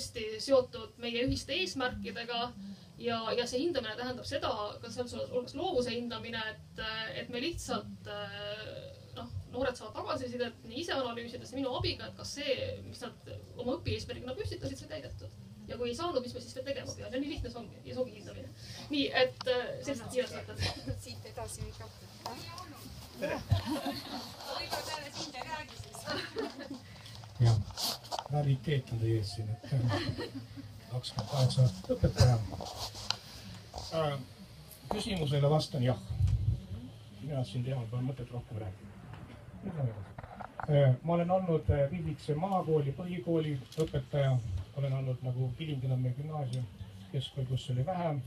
seotud meie ühiste eesmärkidega ja see hindamine tähendab seda, ka selles hulgas loovuse hindamine, et me lihtsalt noored saavad tagasisidet nii ise analüüsides minu abiga, et kas see, mis nad oma õpieesmärgina püstitasid, see täidetud. Ja kui ei saanud, mis me siis veel tegema peame. Ja nii lihtne see ongi. Ja see ongi hindamine. Nii, et sellised kiired mõtted. Siit edasi ikka. Võib-olla peale sind ei räägi siis. Jah, rariteet on teie ees siin, et 28 aastat õpetaja. Küsimusele vastan jah. Mina siin teemal pole mõtet rohkem rääkida. Ma olen olnud Viivikse maakooli, põhikooli õpetaja. Olen olnud nagu Kilingi-Nõmme gümnaasium, keskkool, kus oli vähem,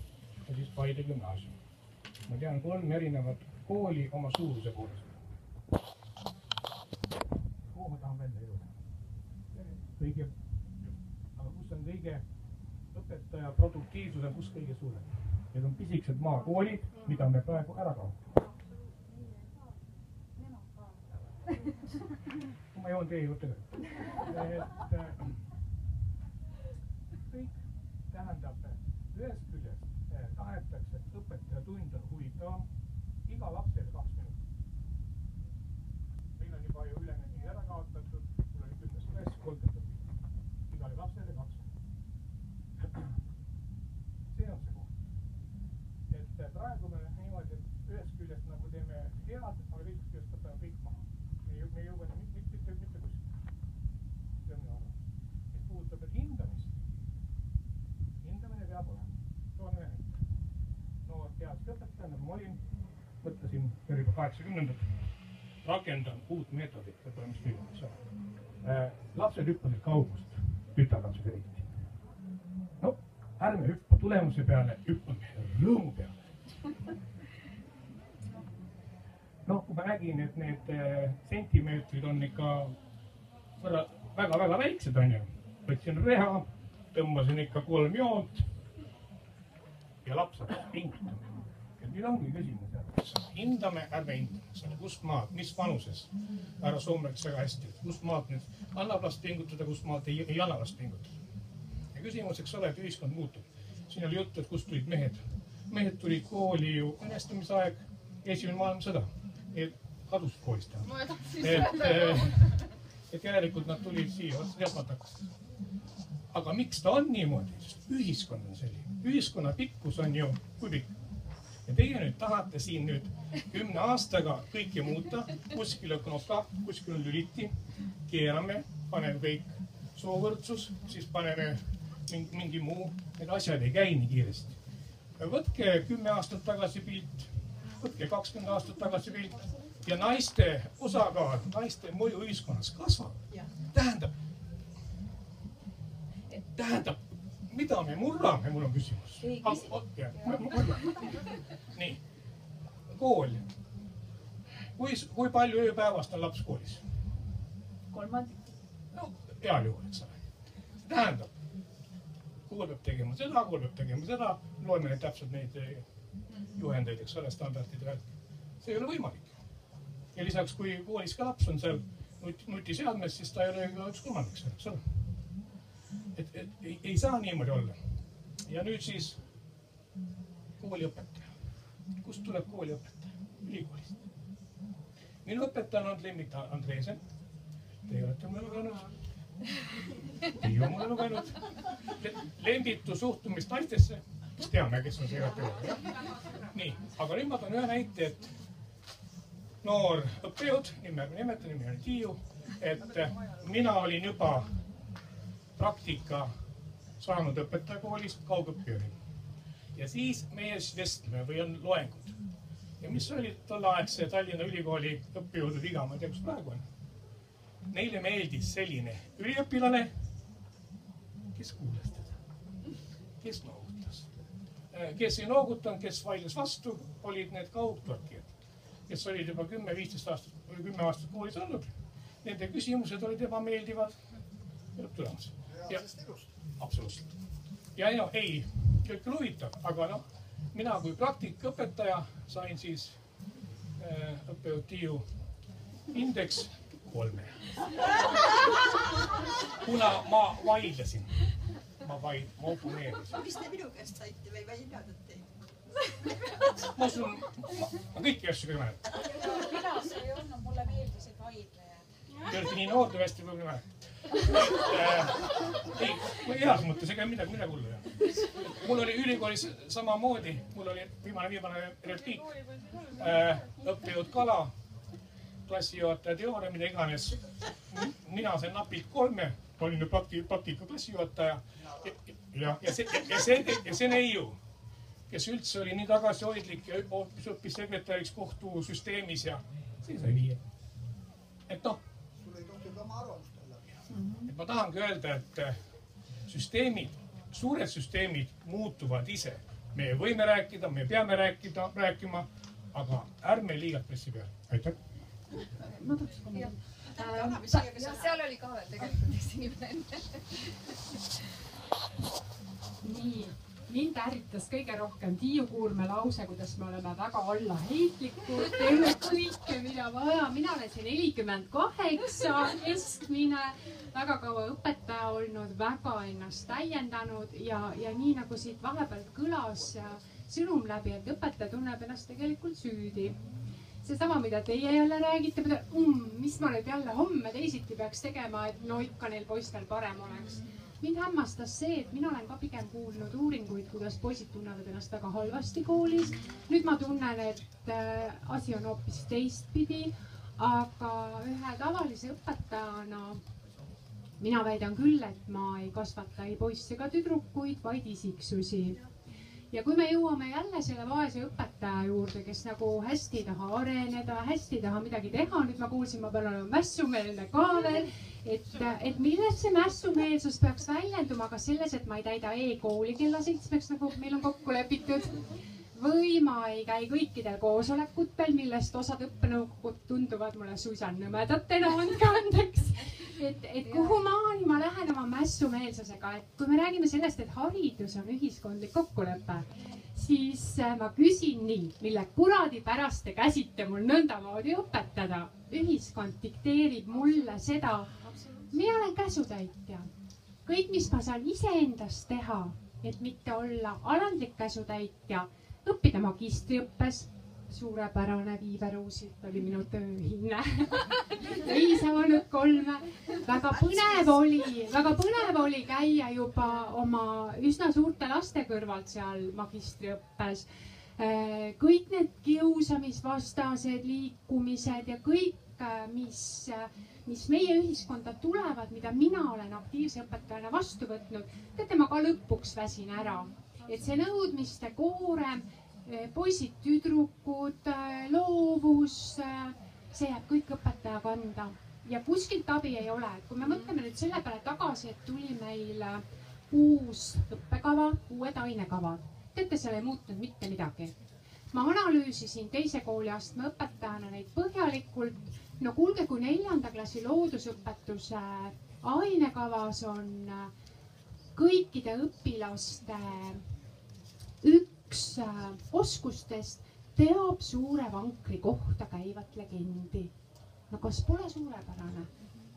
ja siis Paide gümnaasium. Ma tean 3 erinevat kooli oma suuruse poolest. Kuhu ma tahan välja jõuda? Aga kus on kõige õpetaja produktiivsus on kus kõige suurem? Need on pisikesed maakoolid, mida me praegu ära kaotame. Ma joon teie juurde ka. Kõik tähendab, ühest küljest tahetakse, et õpetaja tund on huvitavam, iga lapsele 2 minutit. Meil on juba ju ülemingi ära kaotatud, mul oli 10 klass, 30 õpilast. Igale lapsele 2 minutit. See on see koht. Et praegu me niimoodi, et ühest küljest nagu teeme head, aga teisest küljest võtame kõik maha. Me ei jõua mitte kuskil. See on minu arvamus. Mis puudutab hindamist, hindamine peab olema. Toon ühe näite. Noor teadusõpetaja, nagu ma olin, mõtlesin juba 80-ndat, rakendan uut meetodit, võib-olla mis nüüd. Lapsed hüppasid kaugust, tütarlapsed eriti. No, ärme hüppa tulemuse peale, hüppame rõõmu peale. No, kui ma nägin, et need sentimeetrid on ikka väga väiksed, on ju. Võtsin reha, tõmbasin ikka 3 joont ja laps hakkas pingutama. Ja nüüd ongi küsimus. Hindame, ärme hindame. Kust maalt, mis vanuses? Härra Soom rääkis väga hästi. Kust maalt nüüd annab last pingutada, kust maalt ei anna last pingutada. Ja küsimus, eks ole, et ühiskond muutub. Siin oli juttu, et kust tulid mehed. Mehed tulid kooli ju õnnestumisaeg, esimene maailmasõda. Kadusid koolist. Et järelikult nad tulid siia, aga miks ta on niimoodi? Sest ühiskond on selline. Ühiskonna pikkus on ju kui pikk. Ja teie nüüd tahate siin nüüd 10 aastaga kõike muuta, kuskil on knoka, kuskil on lüliti, keerame, paneme kõik soovõrdsus, siis paneme mingi muu, need asjad ei käi nii kiiresti. Võtke 10 aastat tagasi pilt, võtke 20 aastat tagasi pilt ja naiste osakaal, naiste mõju ühiskonnas kasvab. Tähendab, mida me murrame, mul on küsimus. Nii, kool. Kui palju ööpäevast on laps koolis? 3. No, heal juhul, eks ole. Tähendab, kool peab tegema seda, loeme neid täpselt neid juhendeid, eks ole, standardid rääkida. See ei ole võimalik. Ja lisaks, kui koolis ka laps on seal nutiseadmes, siis ta ei ole ka 1/3, eks ole. Et ei saa niimoodi olla. Ja nüüd siis kooliõpetaja. Kust tuleb kooliõpetaja? Ülikoolist. Minu õpetaja on Lembit Andreesen. Teie olete mulle lugenud. Teie on mulle lugenud. Lembitu suhtumist naistesse. Mis teame, kes on see õpetaja. Nii, aga nüüd ma toon ühe näite, et noor õppejõud, nimi on Tiiu, et mina olin juba praktika saanud õpetaja koolist, kaugõppijõud. Ja siis meie vestleme või on loengud. Ja mis oli tolleaegse Tallinna Ülikooli õppejõudu viga, ma ei tea, kus praegu on. Neile meeldis selline üliõpilane, kes kuulas teda, kes noogutas. Kes ei noogutanud, kes vaidles vastu, olid need kaugtõrkijad, kes olid juba 10-15 aastat koolis olnud. Nende küsimused olid ebameeldivad ja lõpptulemus. Absoluutselt. Ja ei, kõik on huvitav, aga noh, mina kui praktikõpetaja sain siis õppejõud Tiiu indeks 3. Kuna ma vaidlesin. ma oponeerisin. Mis te minu käest saite või ma ei teadnud teid? Ma kõiki asju ka mäletan. Pidas ei olnud, mulle meeldisid vaidlejad. Te olete nii noor, te hästi võib mäletan. Ei, heas mõttes, ega midagi hullu. Mul oli ülikoolis samamoodi, mul oli viimane repliik. Õppejõud Kala, klassijuhataja Teore, mida iganes. Mina sain napilt 3, olin ju praktika klassijuhataja. Ja see neiu, kes üldse oli nii tagasihoidlik ja õppis sekretäriks kohtusüsteemis ja see sai 5. Et noh, et ma tahangi öelda, et süsteemid, suured süsteemid muutuvad ise. Me võime rääkida, me peame rääkima, aga ärme liialt pressi peale. Aitäh! Ma tahaks kommenteerida. Ja seal oli ka veel tegelikult üks inimene enne. Nii, mind ärritas kõige rohkem Tiiu Kuurme lause, kuidas me oleme väga allaheitlikud, teeme kõike, mida vaja. Mina olen siin 48, keskmine, väga kaua õpetaja olnud, väga ennast täiendanud ja nii nagu siit vahepealt kõlas sõnum läbi, et õpetaja tunneb ennast tegelikult süüdi. Seesama, mida teie jälle räägite, mis ma nüüd jälle homme teisiti peaks tegema, et no ikka neil poistel parem oleks. Mind hämmastas see, et mina olen ka pigem kuulnud uuringuid, kuidas poisid tunnevad ennast väga halvasti koolis. Nüüd ma tunnen, et asi on hoopis teistpidi, aga ühe tavalise õpetajana mina väidan küll, et ma ei kasvata ei poisse ega tüdrukuid, vaid isiksusi. Ja kui me jõuame jälle selle vaese õpetaja juurde, kes nagu hästi ei taha areneda, hästi ei taha midagi teha, nüüd ma kuulsin, ma pean olema mässumeelne ka veel, et milles see mässumeelsus peaks väljenduma, aga selles, et ma ei täida e-kooli kella 7, nagu meil on kokku lepitud, või ma ei käi kõikidel koosolekutel, millest osad õppenõukogud tunduvad mulle suisa nõmedatena, andke andeks. Et kuhu maani ma lähen oma mässumeelsusega, et kui me räägime sellest, et haridus on ühiskondlik kokkulepe, siis ma küsin nii, mille kuradi pärast te käsite mul nõndamoodi õpetada. Ühiskond dikteerib mulle seda, mina olen käsutäitja. Kõik, mis ma saan iseendast teha, et mitte olla alandlik käsutäitja, õppida magistriõppes, suurepärane Viiveruusilt oli minu tööhinne. Ei saanud 3. Väga põnev oli käia juba oma üsna suurte laste kõrvalt seal magistriõppes. Kõik need kiusamisvastased liikumised ja kõik, mis meie ühiskonda tulevad, mida mina olen aktiivse õpetajana vastu võtnud, teate, ma ka lõpuks väsin ära. Et see nõudmiste koorem, poisid, tüdrukud, loovus, see jääb kõik õpetaja kanda ja kuskilt abi ei ole. Kui me mõtleme nüüd selle peale tagasi, et tuli meil uus õppekava, uued ainekavad. Teate, seal ei muutunud mitte midagi. Ma analüüsisin 2. kooliastme õpetajana neid põhjalikult. No kuulge, kui 4. klassi loodusõpetuse ainekavas on kõikide õpilaste üks oskustest teab suure vankri kohta käivat legendi. No kas pole suurepärane?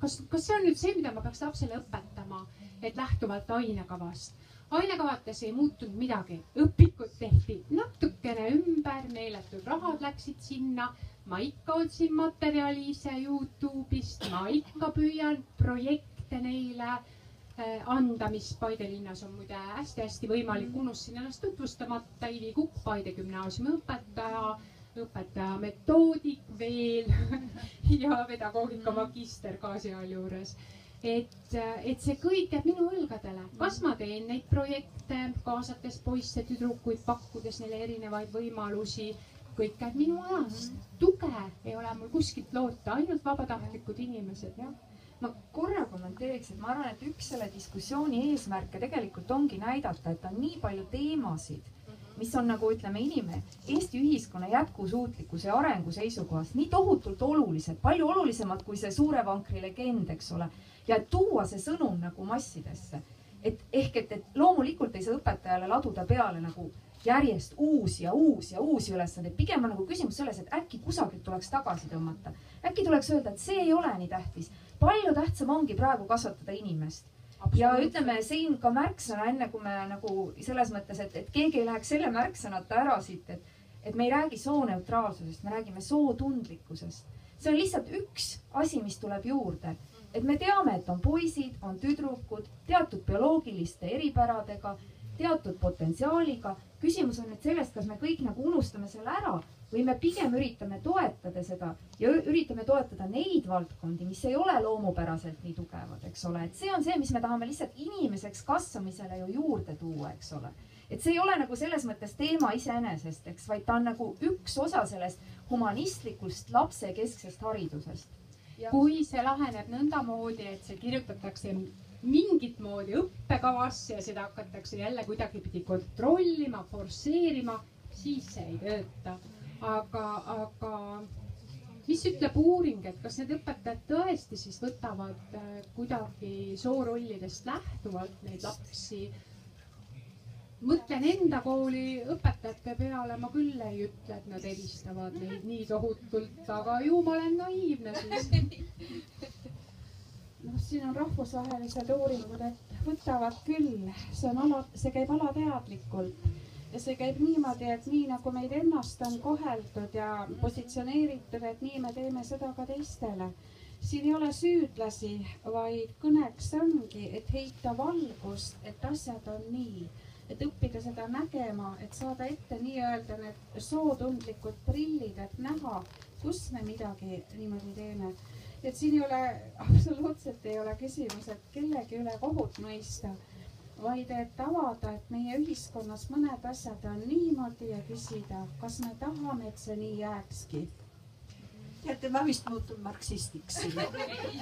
Kas see on nüüd see, mida ma peaks lapsele õpetama, et lähtuvalt ainekavast? Ainekavates ei muutunud midagi. Õpikud tehti natukene ümber, meeletud rahad läksid sinna. Ma ikka otsin materjali ise YouTube'ist, ma ikka püüan projekte neile anda, mis Paide linnas on muide hästi-hästi võimalik, unustasin ennast tutvustamata, Ivi Kukk, Paide gümnaasiumi õpetaja metoodik veel ja pedagoogika magister ka seal juures. Et see kõik jääb minu õlgadele. Kas ma teen neid projekte, kaasates poisse, tüdrukuid, pakkudes neile erinevaid võimalusi, kõik jääb minu ajast. Tuge ei ole mul kuskilt loota, ainult vabatahtlikud inimesed, jah. Ma korra kommenteeriks, et ma arvan, et üks selle diskussiooni eesmärke tegelikult ongi näidata, et on nii palju teemasid, mis on nagu ütleme Eesti ühiskonna jätkusuutlikkuse ja arengu seisukohast nii tohutult olulised, palju olulisemad kui see suure vankri legend, eks ole, ja et tuua see sõnum nagu massidesse. Et loomulikult ei saa õpetajale laduda peale nagu järjest uusi ülesandeid. Pigem on nagu küsimus selles, et äkki kusagilt tuleks tagasi tõmmata. Äkki tuleks öelda, et see ei ole nii tähtis. Palju tähtsam ongi praegu kasvatada inimest. ja ütleme, siin ka märksõna enne, kui me nagu selles mõttes, et keegi ei läheks selle märksõnata ära siit, et me ei räägi sooneutraalsusest, me räägime sootundlikkusest. See on lihtsalt üks asi, mis tuleb juurde. Et me teame, et on poisid, on tüdrukud, teatud bioloogiliste eripäradega, teatud potentsiaaliga. Küsimus on nüüd sellest, kas me kõik nagu unustame selle ära või me pigem üritame toetada seda ja üritame toetada neid valdkondi, mis ei ole loomupäraselt nii tugevad, eks ole. Et see on see, mis me tahame lihtsalt inimeseks kasvamisele ju juurde tuua, eks ole. Et see ei ole nagu selles mõttes teema iseenesest, eks, vaid ta on nagu üks osa sellest humanistlikust lapsekesksest haridusest. Kui see laheneb nõndamoodi, et see kirjutatakse mingit moodi õppekavasse ja seda hakatakse jälle kuidagipidi kontrollima, forsseerima, siis see ei tööta. Aga mis ütleb uuring, et kas need õpetajad tõesti siis võtavad kuidagi soorollidest lähtuvalt neid lapsi? Mõtlen enda kooli õpetajate peale, ma küll ei ütle, et nad edistavad neid nii tohutult, aga ju ma olen naiivne siis. Siin on rahvusvahelised uuringud, et võtavad küll, see käib alateadlikult ja see käib niimoodi, et nii nagu meid ennast on koheldud ja positsioneeritud, et nii me teeme seda ka teistele. Siin ei ole süüdlasi, vaid kõneks ongi, et heita valgust, et asjad on nii. Et õppida seda nägema, et saada ette nii-öelda need sootundlikud prillid, et näha, kus me midagi niimoodi teeme. Et siin ei ole, absoluutselt ei ole küsimus, et kellegi üle kohut mõista, vaid et avada, et meie ühiskonnas mõned asjad on niimoodi ja küsida, kas me tahame, et see nii jääkski. Teate, ma vist muutun marksistiks siin.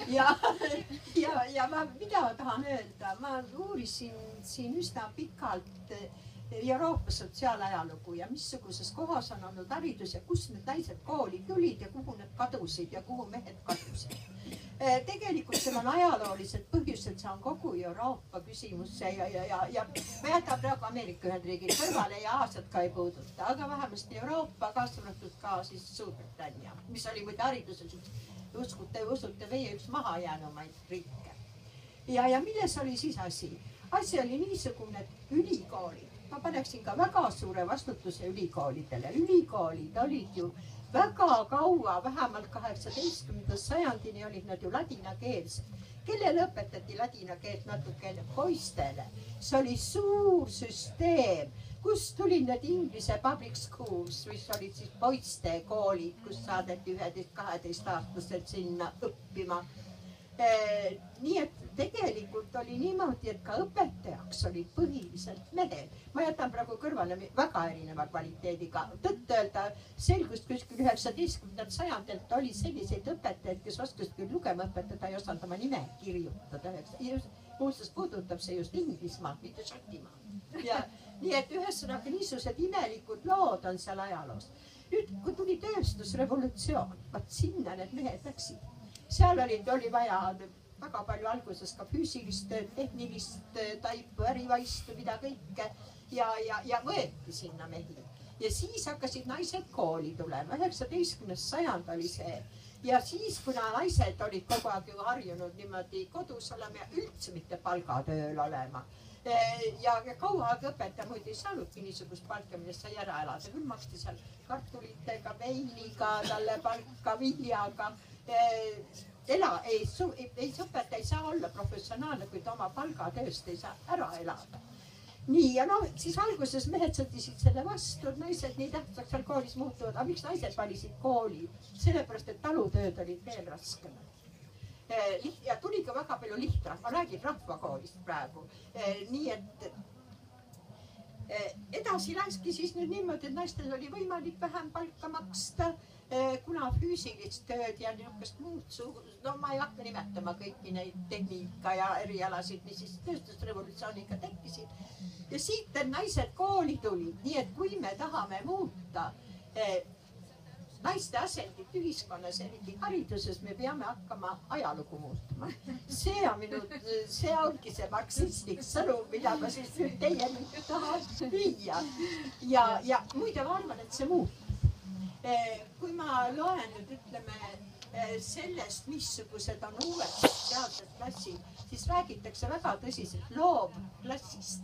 Ja mida ma tahan öelda? Ma uurisin siin üsna pikalt Euroopa sotsiaalajalugu ja missuguses kohas on olnud haridus ja kus need naised kooli tulid ja kuhu need kadusid ja kuhu mehed kadusid. Tegelikult seal on ajaloolised põhjused, see on kogu Euroopa küsimus ja ma jätan praegu Ameerika Ühendriigid kõrvale ja Aasiat ka ei puuduta, aga vähemasti Euroopa, kaasa arvatud ka siis Suurbritannia, mis oli muide hariduses, usute meie üks mahajäänumaid riike. Ja milles oli siis asi? Asi oli niisugune, et ülikoolid, ma paneksin ka väga suure vastutuse ülikoolidele. Ülikoolid olid ju väga kaua, vähemalt 18. sajandini olid nad ju ladinakeelsed. Kellele õpetati ladina keelt natukene? Poistele. See oli suur süsteem, kus tulid need Inglise public schools, mis olid siis poiste koolid, kus saadeti 11-12 aastaselt sinna õppima. Nii et tegelikult oli niimoodi, et ka õpetajaks olid põhiliselt mehed. Ma jätan praegu kõrvale väga erineva kvaliteediga. Tõtt öelda, selgust kuskil 19. sajandelt oli selliseid õpetajaid, kes oskasid küll lugema õpetada ja osanud oma nime kirjutada. Muuseas puudutab see just Inglismaad, mitte Šotimaad. Nii et ühesõnaga niisugused imelikud lood on seal ajaloos. Nüüd, kui tuli tööstusrevolutsioon, vaat sinna need mehed läksid. Seal oli vaja väga palju alguses ka füüsilist, tehnilist taipu, ärivaistu, mida kõike ja võeti sinna mehi. Ja siis hakkasid naised kooli tulema. 19. sajand oli see. Ja siis, kuna naised olid kogu aeg ju harjunud niimoodi kodus olema ja üldse mitte palgatööl olema. Ja kaua aeg õpetaja muidu ei saanudki niisugust palka, millest sai ära elada. Küll maksti seal kartulitega, veiniga, talle palka, viljaga. Õpetaja ei saa olla professionaalne, kui ta oma palgatööst ei saa ära elada. Nii, ja siis alguses mehed sõdisid selle vastu, et naised nii tähtsaks seal koolis muutuvad. Aga miks naised valisid kooli? Sellepärast, et talutööd olid veel raskemad. Ja tuli ka väga palju lihtrahva, ma räägin rahvakoolist praegu. Nii, et edasi läkski siis nüüd niimoodi, et naistel oli võimalik vähem palka maksta, kuna füüsilist tööd ja niisugust muud no ma ei hakka nimetama kõiki neid tehnika ja erialasid, mis siis tööstusrevolutsiooniga tekkisid. Ja siit naised kooli tulid, nii et kui me tahame muuta naiste asendit ühiskonnas, eriti hariduses, me peame hakkama ajalugu muutma. See ongi see marksistlik sõnum, mida ma siis nüüd teie tahan viia. Ja muide ma arvan, et see muutub. Kui ma loen nüüd, ütleme, sellest, missugused on uued sotsiaalsed klassid, siis räägitakse väga tõsiselt loovklassist.